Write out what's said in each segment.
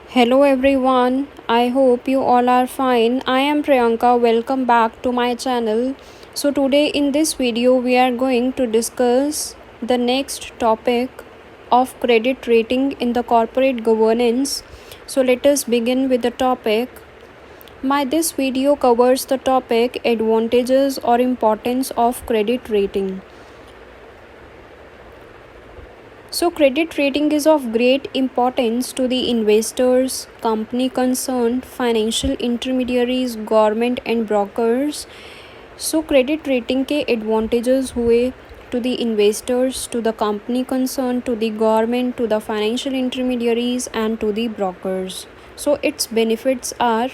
Hello everyone, I hope you all are fine. I am Priyanka. Welcome back to my channel. So, today in this video, we are going to discuss the next topic of credit rating in the corporate governance. So, let us begin with the topic. This video covers the topic advantages or importance of credit rating. So, credit rating is of great importance to the investors, company concerned, financial intermediaries, government and brokers. So, credit rating के advantages हुए to the investors, to the company concerned, to the government, to the financial intermediaries and to the brokers. So, its benefits are,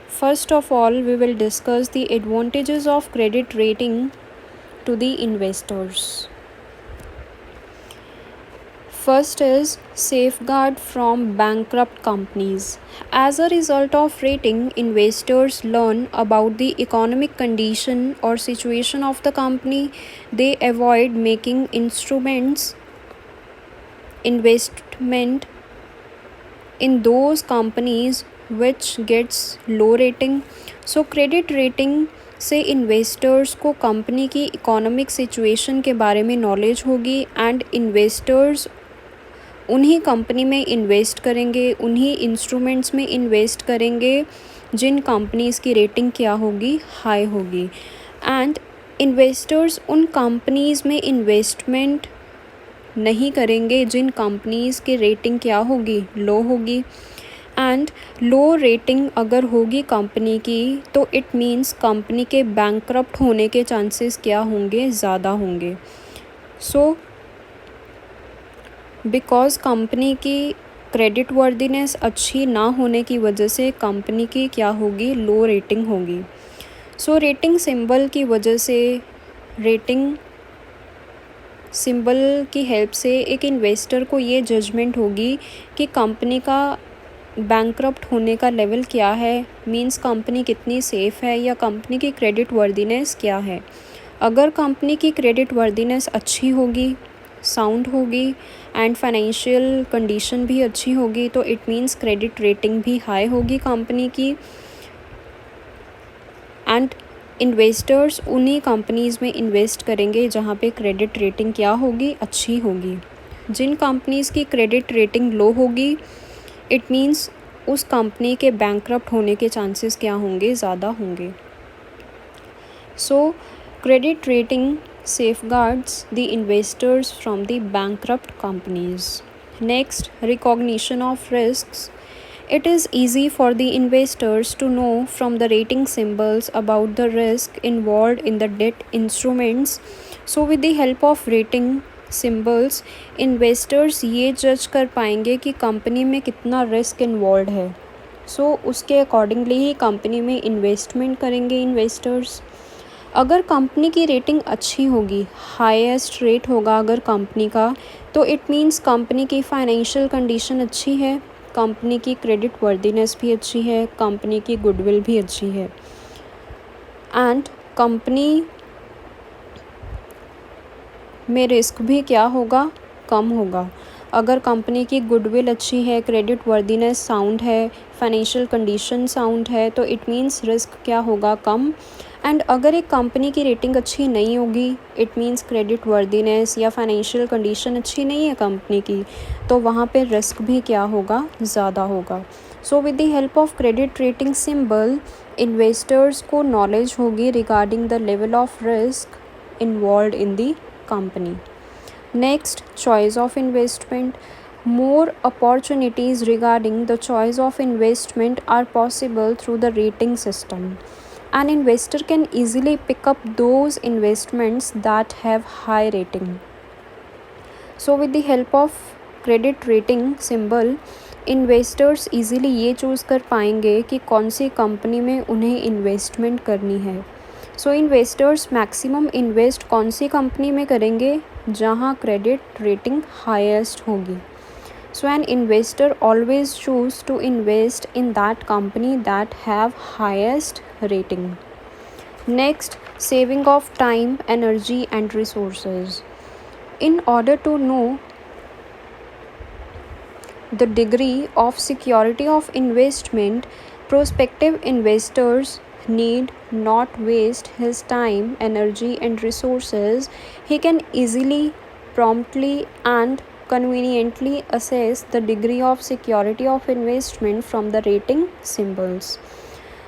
first of all, we will discuss the advantages of credit rating to the investors. First is safeguard from bankrupt companies. As a result of rating, investors learn about the economic condition or situation of the company. They avoid making investment in those companies which gets low rating. So credit rating से investors को company की economic situation के बारे में knowledge होगी and investors उन्हीं company में invest करेंगे, उन्हीं इंस्ट्रूमेंट्स में इन्वेस्ट करेंगे जिन कंपनीज़ की रेटिंग क्या होगी, हाई होगी. एंड इन्वेस्टर्स उन कंपनीज़ में इन्वेस्टमेंट नहीं करेंगे जिन कंपनीज़ की रेटिंग क्या होगी, लो होगी. एंड लो रेटिंग अगर होगी कंपनी की तो इट मीन्स कंपनी के बैंकक्रप्ट होने के चांसेस क्या होंगे, ज़्यादा होंगे. सो बिकॉज़ कंपनी की क्रेडिट वर्दीनेस अच्छी ना होने की वजह से कंपनी की क्या होगी, लो रेटिंग होगी. सो रेटिंग सिंबल की वजह से, रेटिंग सिंबल की हेल्प से एक इन्वेस्टर को ये जजमेंट होगी कि कंपनी का बैंकक्रप्ट होने का लेवल क्या है, मींस कंपनी कितनी सेफ़ है या कंपनी की क्रेडिट वर्दीनेस क्या है. अगर कंपनी की क्रेडिट वर्दीनेस अच्छी होगी, साउंड होगी एंड फाइनेंशियल कंडीशन भी अच्छी होगी तो इट मीन्स क्रेडिट रेटिंग भी हाई होगी कंपनी की. एंड इन्वेस्टर्स उन्हीं कंपनीज़ में इन्वेस्ट करेंगे जहाँ पे क्रेडिट रेटिंग क्या होगी, अच्छी होगी. जिन कंपनीज़ की क्रेडिट रेटिंग लो होगी इट मीन्स उस कंपनी के बैंकक्रप्ट होने के चांसेस क्या होंगे, ज़्यादा होंगे. सो credit rating safeguards the investors from the bankrupt companies. Next, recognition of risks. It is easy for the investors to know from the rating symbols about the risk involved in the debt instruments. So with the help of rating symbols, investors ये जज कर पाएंगे कि company में कितना risk involve है. सो उसके accordingly ही company में इन्वेस्टमेंट करेंगे इन्वेस्टर्स. अगर कंपनी की रेटिंग अच्छी होगी, हाईएस्ट रेट होगा अगर कंपनी का, तो इट मीन्स कंपनी की फाइनेंशियल कंडीशन अच्छी है, कंपनी की क्रेडिट वर्दीनेस भी अच्छी है, कंपनी की गुडविल भी अच्छी है. एंड कंपनी में रिस्क भी क्या होगा, कम होगा. अगर कंपनी की गुडविल अच्छी है, क्रेडिट वर्दीनेस साउंड है, फाइनेंशियल कंडीशन साउंड है तो इट मीन्स रिस्क क्या होगा, कम. एंड अगर एक कंपनी की रेटिंग अच्छी नहीं होगी, इट मीन्स क्रेडिट वर्दीनेस या फाइनेंशियल कंडीशन अच्छी नहीं है कंपनी की, तो वहाँ पे रिस्क भी क्या होगा, ज़्यादा होगा. So with the help of credit rating symbol, investors को नॉलेज होगी regarding the level of risk involve in the company. Next, choice of investment. More opportunities regarding the choice of investment are possible through the rating system. An investor can easily pick up those investments that have high rating. So with the help of credit rating symbol, investors easily ये choose कर पाएंगे कि कौन सी company में उन्हें investment करनी है. सो investors maximum invest कौन सी कंपनी में करेंगे, जहां क्रेडिट रेटिंग हाईएस्ट होगी. So an investor always choose to invest in that company that have highest rating. Next, saving of time, energy and resources. In order to know the degree of security of investment, prospective investors need not waste his time, energy, and resources. He can easily, promptly, and conveniently assess the degree of security of investment from the rating symbols.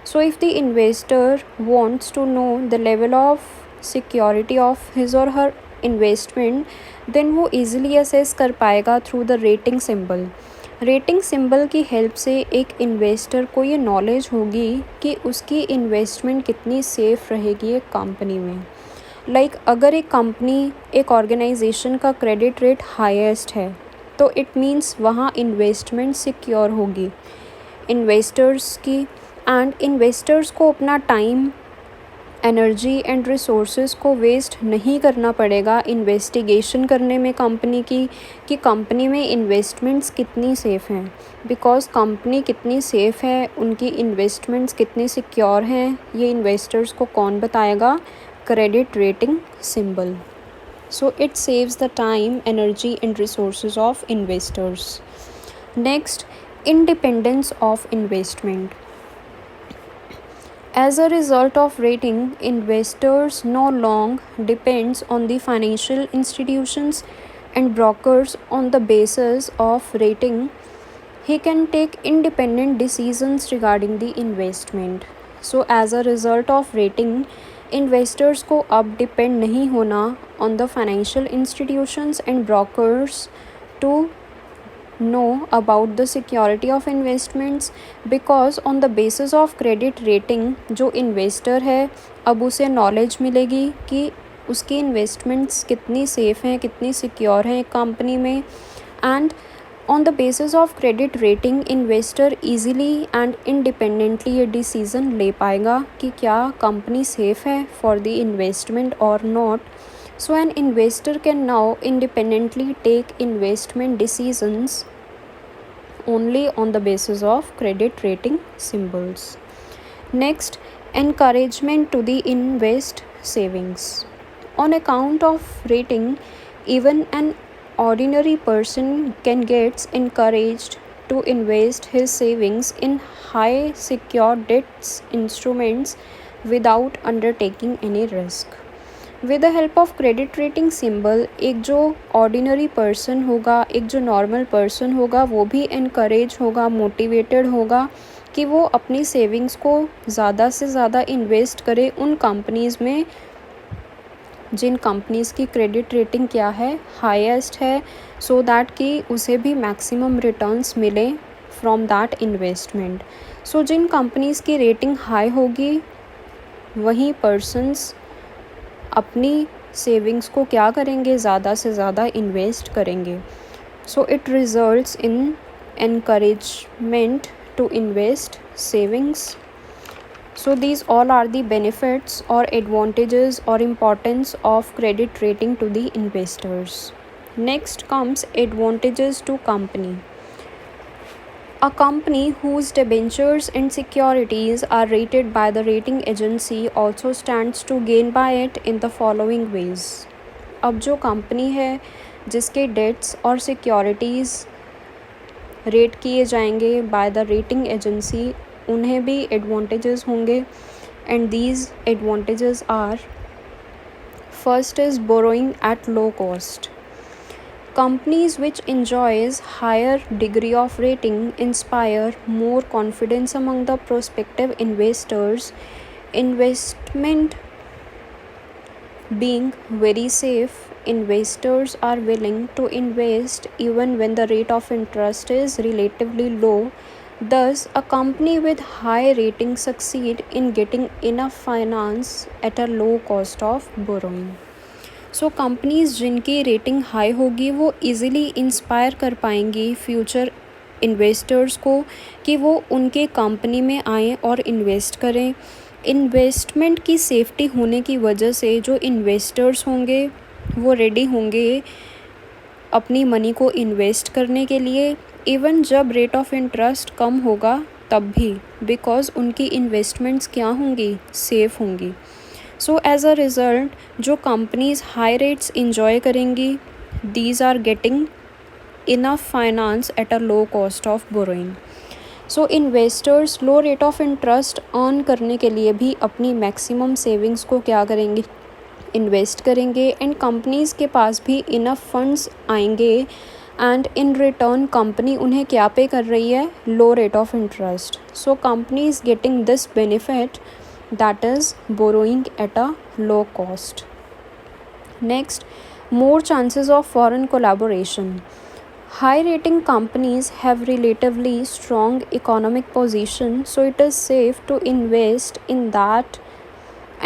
So, if the investor wants to know the level of security of his or her investment, then वो easily assess कर पाएगा through the rating symbol. Rating symbol की help से एक investor को ये knowledge होगी कि उसकी इन्वेस्टमेंट कितनी सेफ़ रहेगी एक कंपनी में. अगर एक कंपनी, एक ऑर्गेनाइजेशन का क्रेडिट रेट हाईएस्ट है तो इट मीन्स वहाँ इन्वेस्टमेंट सिक्योर होगी इन्वेस्टर्स की. एंड इन्वेस्टर्स को अपना टाइम, एनर्जी एंड रिसोर्सेज को वेस्ट नहीं करना पड़ेगा इन्वेस्टिगेशन करने में कंपनी की कि कंपनी में इन्वेस्टमेंट्स कितनी सेफ़ हैं. बिकॉज़ कंपनी कितनी सेफ़ है, उनकी इन्वेस्टमेंट्स कितनी सिक्योर हैं, ये इन्वेस्टर्स को कौन बताएगा? Credit rating symbol. So it saves the time, energy and resources of investors. Next, independence of investment. As a result of rating, investors no longer depends on the financial institutions and brokers on the basis of rating. He can take independent decisions regarding the investment. So as a result of rating, investors को अब depend नहीं होना on the financial institutions and brokers to know about the security of investments, because on the basis of credit rating जो investor है अब उसे knowledge मिलेगी कि उसकी investments कितनी safe हैं, कितनी secure हैं एक company में. And on the basis of credit rating investor easily and independently ये decision ले पाएगा कि क्या company safe है for the investment or not. So an investor can now independently take investment decisions only on the basis of credit rating symbols. Next, encouragement to the invest savings. On account of rating, even an ordinary person can get encouraged to invest his savings in high secured debts instruments without undertaking any risk. With the help of credit rating symbol एक जो ordinary person होगा, एक जो normal person होगा, वो भी encourage होगा, motivated होगा कि वो अपनी सेविंग्स को ज़्यादा से ज़्यादा इन्वेस्ट करे उन कंपनीज़ में जिन कंपनीज़ की क्रेडिट रेटिंग क्या है, हाईएस्ट है, सो दैट कि उसे भी मैक्सिमम रिटर्न्स मिले फ्रॉम दैट इन्वेस्टमेंट. सो जिन कंपनीज़ की रेटिंग हाई होगी वहीं पर्सन्स अपनी सेविंग्स को क्या करेंगे, ज़्यादा से ज़्यादा इन्वेस्ट करेंगे. So it results in encouragement to invest savings. So these all are the benefits or advantages or importance of credit rating to the investors. Next comes advantages to company. A company whose debentures and securities are rated by the rating agency also stands to gain by it in the following ways. अब जो company है जिसके dates और securities rate किए जाएंगे by the rating agency, उन्हें भी advantages होंगे. And these advantages are, first is borrowing at low cost. Companies which enjoys higher degree of rating inspire more confidence among the prospective investors. Investment being very safe, investors are willing to invest even when the rate of interest is relatively low. Thus, a company with high rating succeed in getting enough finance at a low cost of borrowing. So companies जिनकी rating high होगी वो easily inspire कर पाएंगी future investors को कि वो उनके company में आएँ और इन्वेस्ट करें. इन्वेस्टमेंट की सेफ्टी होने की वजह से जो इन्वेस्टर्स होंगे वो रेडी होंगे अपनी मनी को इन्वेस्ट करने के लिए, इवन जब रेट ऑफ इंटरेस्ट कम होगा तब भी, बिकॉज़ उनकी इन्वेस्टमेंट्स क्या होंगी, सेफ़ होंगी. सो एज अ रिज़ल्ट जो कंपनीज़ हाई रेट्स इंजॉय करेंगी, these are getting enough finance at a low cost of borrowing. So investors low rate of interest earn करने के लिए भी अपनी मैक्सिमम सेविंग्स को क्या करेंगे, इन्वेस्ट करेंगे, एंड कंपनीज़ के पास भी इनफ फंड्स आएंगे, एंड इन रिटर्न कंपनी उन्हें क्या पे कर रही है, low rate of interest. So company is getting this benefit, that is borrowing at a low cost. Next, more chances of foreign collaboration. High rating companies have relatively strong economic position, so it is safe to invest in that,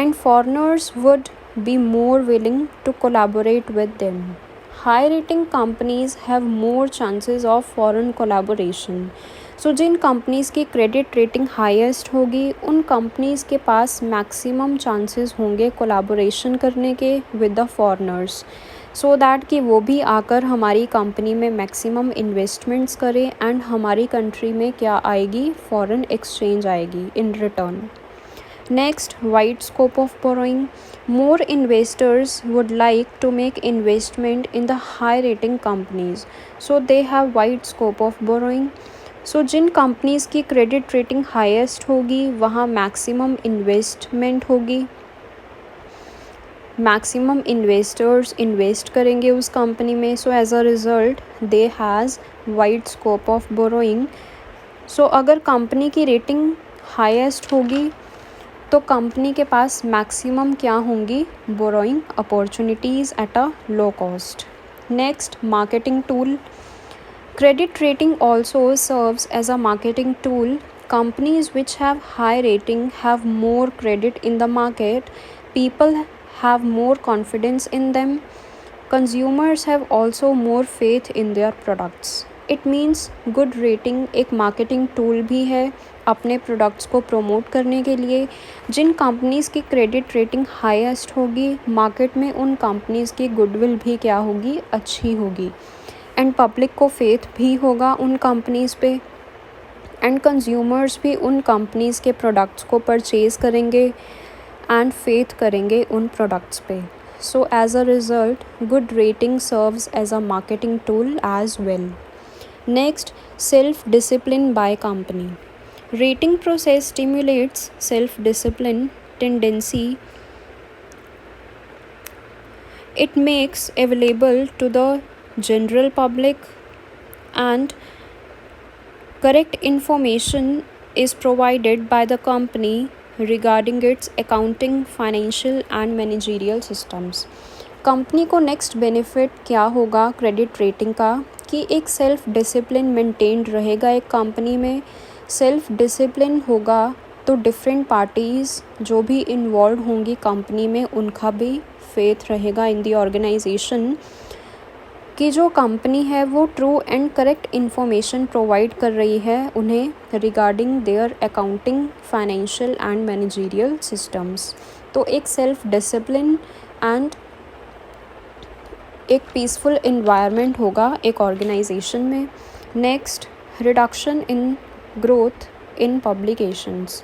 and foreigners would be more willing to collaborate with them. High rating companies have more chances of foreign collaboration. So जिन companies की credit rating highest होगी उन companies के पास maximum chances होंगे collaboration करने के with the foreigners, so that कि वो भी आकर हमारी कंपनी में मैक्सिमम इन्वेस्टमेंट्स करें, एंड हमारी कंट्री में क्या आएगी, फॉरेन एक्सचेंज आएगी in return. Next, wide scope of borrowing. More investors would like to make investment in the high rating companies, so they have wide scope of borrowing. So जिन companies की credit rating highest होगी वहाँ maximum investment होगी, maximum investors invest करेंगे उस company में, so as a result they has wide scope of borrowing. So अगर company की रेटिंग हाईएस्ट होगी तो कंपनी के पास मैक्सिमम क्या होंगी, borrowing opportunities eight a low cost. Next, marketing tool. Credit rating also serves as a marketing tool. Companies which have high rating have more credit in the market. People have more confidence in them. Consumers have also more faith in their products. It means good rating एक marketing tool भी है अपने products को promote करने के लिए. जिन companies की credit rating highest होगी market में उन companies की goodwill भी क्या होगी, अच्छी होगी, एंड पब्लिक को फेथ भी होगा उन कंपनीज़ पे, एंड कंज्यूमर्स भी उन कंपनीज़ के प्रोडक्ट्स को परचेज़ करेंगे एंड फेथ करेंगे उन प्रोडक्ट्स पे. So as a result good rating serves as a marketing tool as well. Next, self discipline by company. Rating process stimulates self discipline tendency. It makes available to the general public, and correct information is provided by the company regarding its accounting, financial and managerial systems. Company को next benefit क्या होगा credit rating का, कि एक self discipline maintained रहेगा एक company में. Self discipline होगा तो डिफरेंट पार्टीज़ जो भी इन्वॉल्व होंगी कंपनी में उनका भी फेथ रहेगा इन दी ऑर्गेनाइजेशन कि जो कंपनी है वो true and correct information provide कर रही है उन्हें regarding their accounting, financial and managerial systems. तो एक सेल्फ डिसिप्लिन एंड एक पीसफुल इन्वायरमेंट होगा एक ऑर्गेनाइजेशन में. Next, reduction in growth in publications.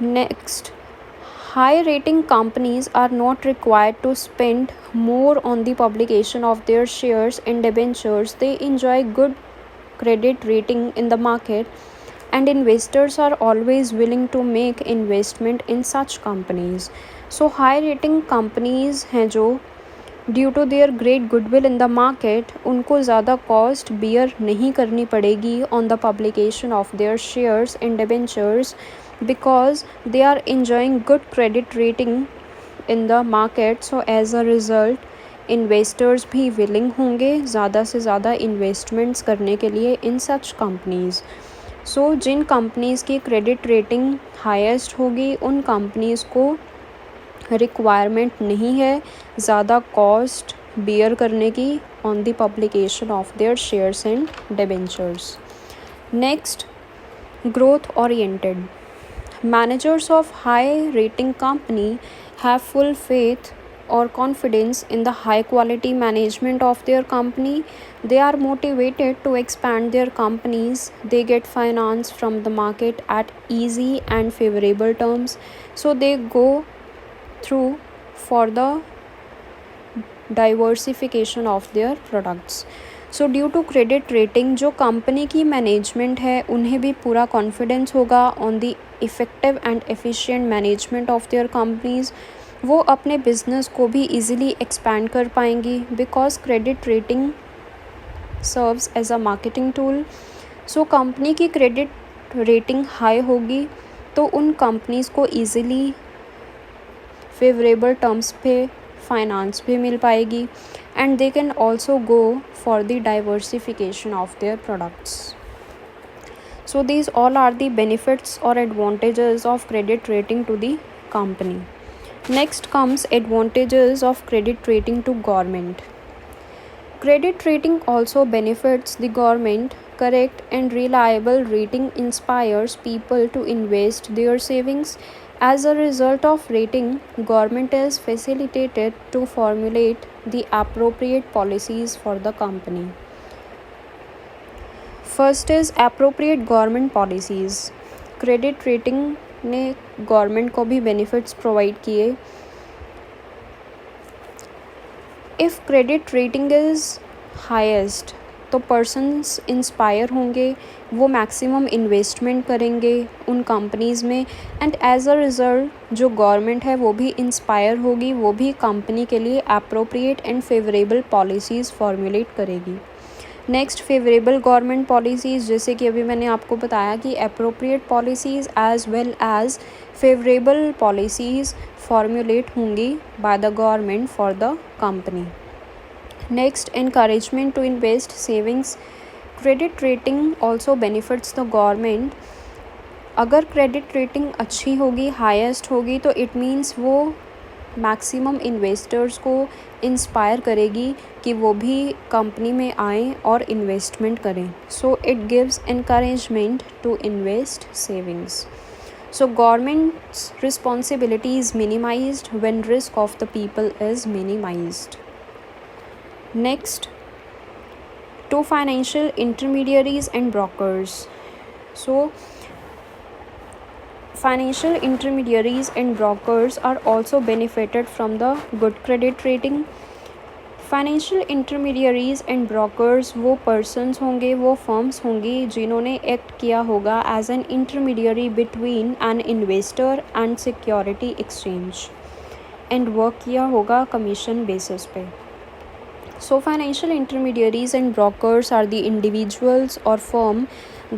Next, high rating companies are not required to spend more on the publication of their shares and debentures. They enjoy good credit rating in the market, and investors are always willing to make investment in such companies. So high rating companies हैं जो due to their great goodwill in the market उनको ज़्यादा cost bear नहीं करनी पड़ेगी on the publication of their shares and debentures, because they are enjoying good credit rating in the market. So as a result investors भी willing होंगे ज़्यादा से ज़्यादा इन्वेस्टमेंट्स करने के लिए in such companies. So जिन कंपनीज़ की क्रेडिट रेटिंग हाईएस्ट होगी उन कंपनीज़ को रिक्वायरमेंट नहीं है ज़्यादा कॉस्ट बियर करने की on the publication of their shares and debentures. Next, growth oriented. Managers of high rating company have full faith or confidence in the high quality management of their company. They are motivated to expand their companies. They get finance from the market at easy and favorable terms. So they go through for the diversification of their products. So due to credit rating जो company की management है उन्हें भी पूरा confidence होगा on the effective and efficient management of their companies. वो अपने business को भी इजीली एक्सपैंड कर पाएंगी because credit rating serves as a marketing tool. So company की क्रेडिट रेटिंग हाई होगी तो उन कंपनीज़ को ईज़िली फेवरेबल टर्म्स पे फाइनेंस भी मिल पाएगी and they can also go for the diversification of their products. So these all are the benefits or advantages of credit rating to the company. Next comes advantages of credit rating to government. Credit rating also benefits the government. Correct and reliable rating inspires people to invest their savings. As a result of rating, government is facilitated to formulate the appropriate policies for the company. First is appropriate government policies. Credit rating ने government को भी benefits provide किए। If credit rating is highest तो persons inspire होंगे, वो maximum investment करेंगे उन companies में एंड एज अ रिज़ल्ट जो गवर्नमेंट है वो भी इंस्पायर होगी, वो भी कंपनी के लिए appropriate and favourable policies formulate करेगी। नेक्स्ट फेवरेबल गवर्नमेंट पॉलिसीज़, जैसे कि अभी मैंने आपको बताया कि appropriate policies as well as favourable policies formulate होंगी by the government for the company. Next encouragement to invest savings. Credit rating also benefits the government. अगर क्रेडिट रेटिंग अच्छी होगी, हाईएस्ट होगी, तो इट मीन्स वो मैक्सिमम इन्वेस्टर्स को inspire करेगी कि वो भी कंपनी में आएँ और इन्वेस्टमेंट करें। So it gives encouragement to invest savings. So government's responsibility is minimised when risk of the people is minimised. Next, to financial intermediaries and brokers. So financial intermediaries and brokers are also benefited from the good credit rating. Financial intermediaries and brokers वो persons होंगे, वो firms होंगी जिन्होंने act किया होगा as an intermediary between an investor and security exchange and work किया होगा commission basis पे। So financial intermediaries and brokers are the individuals और firm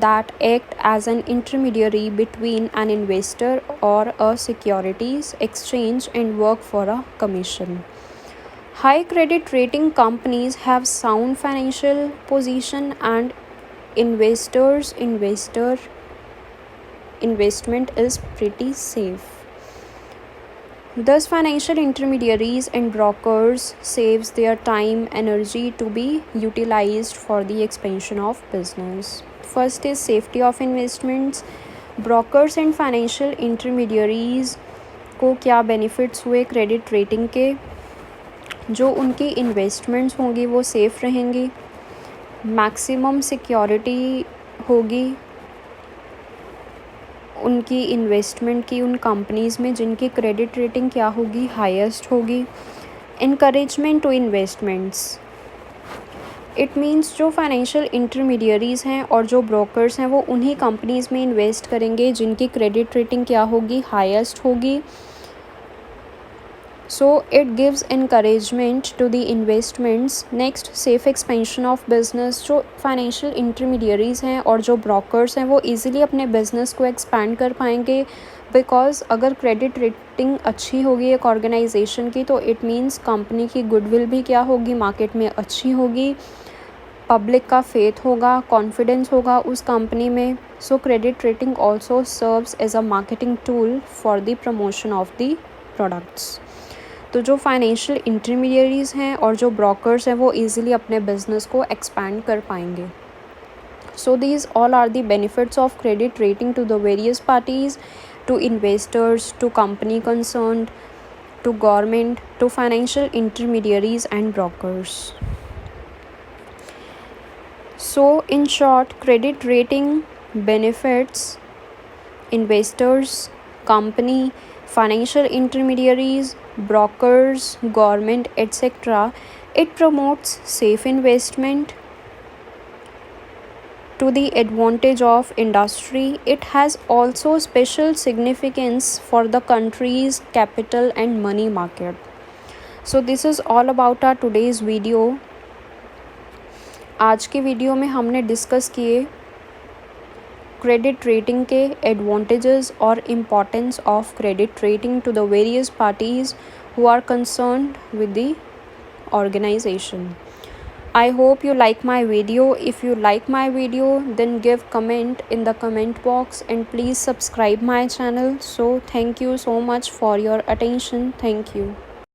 that act as an intermediary between an investor or a securities exchange and work for a commission. High credit rating companies have sound financial position and investment is pretty safe. Thus, financial intermediaries and brokers saves their time, energy to be utilized for the expansion of business. First is safety of investments. Brokers and financial intermediaries को क्या benefits हुए credit rating के? जो उनकी investments होंगी वो safe रहेंगी, maximum security होगी उनकी इन्वेस्टमेंट की उन कंपनीज़ में जिनकी क्रेडिट रेटिंग क्या होगी, हाईएस्ट होगी। Encouragement to investments, it means जो फाइनेंशियल इंटरमीडियरीज़ हैं और जो ब्रोकर्स हैं वो उन्हीं कंपनीज़ में इन्वेस्ट करेंगे जिनकी क्रेडिट रेटिंग क्या होगी, हाईएस्ट होगी। So it gives encouragement to the investments. Next, safe expansion of business. जो फाइनेंशियल इंटरमीडियरीज़ हैं और जो ब्रोकर्स हैं वो इजीली अपने बिजनेस को एक्सपैंड कर पाएंगे बिकॉज अगर क्रेडिट रेटिंग अच्छी होगी एक ऑर्गेनाइजेशन की तो इट मीन्स कंपनी की गुडविल भी क्या होगी, मार्केट में अच्छी होगी, पब्लिक का फेथ होगा, कॉन्फिडेंस होगा उस कंपनी में। So credit rating also serves as a marketing tool for the promotion of the products. तो जो फाइनेंशियल इंटरमीडियरीज़ हैं और जो ब्रोकर्स हैं वो इजीली अपने बिजनेस को एक्सपैंड कर पाएंगे। So these all are the benefits of credit rating to the various parties, to investors, to company concerned, to government, to financial intermediaries and brokers. So in short, credit rating benefits investors, company, financial intermediaries, brokers, government, etc. It promotes safe investment, to the advantage of industry, it has also special significance for the country's capital and money market. So this is all about our today's video. आज के video में हमने discuss किए credit rating के advantages और importance of credit rating to the various parties who are concerned with the organization. I hope you like my video. If you like my video, then give comment in the comment box and please subscribe my channel. So thank you so much for your attention. Thank you.